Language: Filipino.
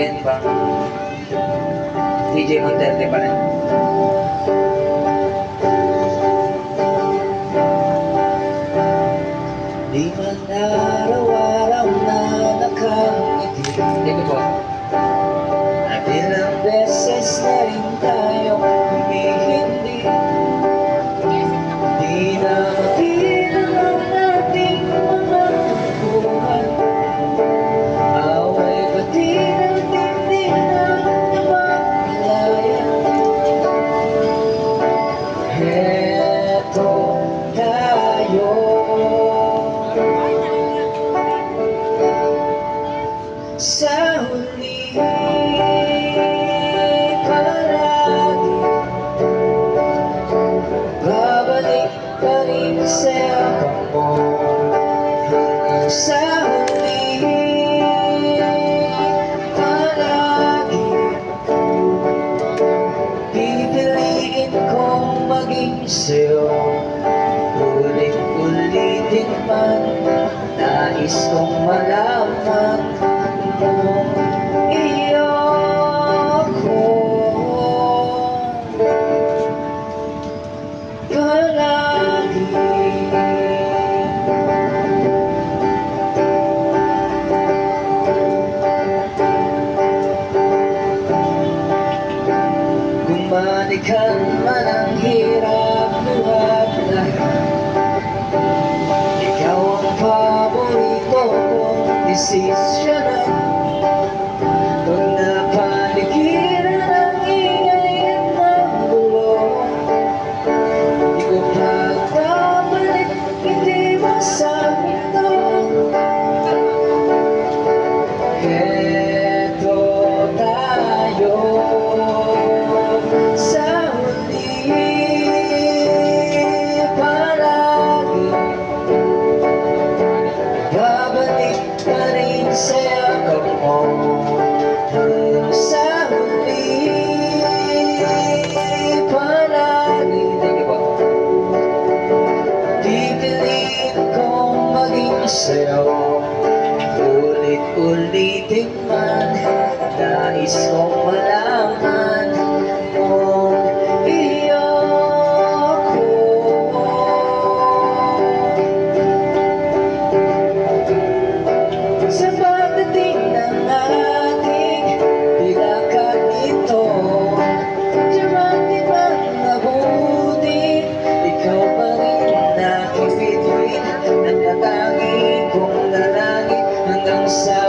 Again, from DJ Monterte pa rin. Di man araw-araw na nakangiti. Thank you po. At ilang beses na rin tayo humihindi. Di na mabilang ang ating mga buwan. Away pati ng hindi na namalaya. Heto tayo. Sa huli palagi babalik pa rin sa yakap mo. Hanggang sa huli palagi pipiliin kong maging sa'yo. Ulit-ulitin man nais kong malaman kung iyo ko palagi. Kung balikan man ang hirap buhat lahat, ikaw ang paborito kong desisyonan. Pag napaligiran ang ingay at magulo, di ko pagbabalik, hindi masabi ito. Heto tayo sa huli palagi. Babalik pa rin sa yakap mo. Hanggang sa huli palagi. Thank you po. Pipiliin kong maging sa'yo. Ulit-ulitin man nais kong malaman kung iyo ko. Sa pagdating ng ating bilakad nito, diyan di man nabuti, ikaw pa rin aking bituin, nagtatangi kong lalaki hanggang sa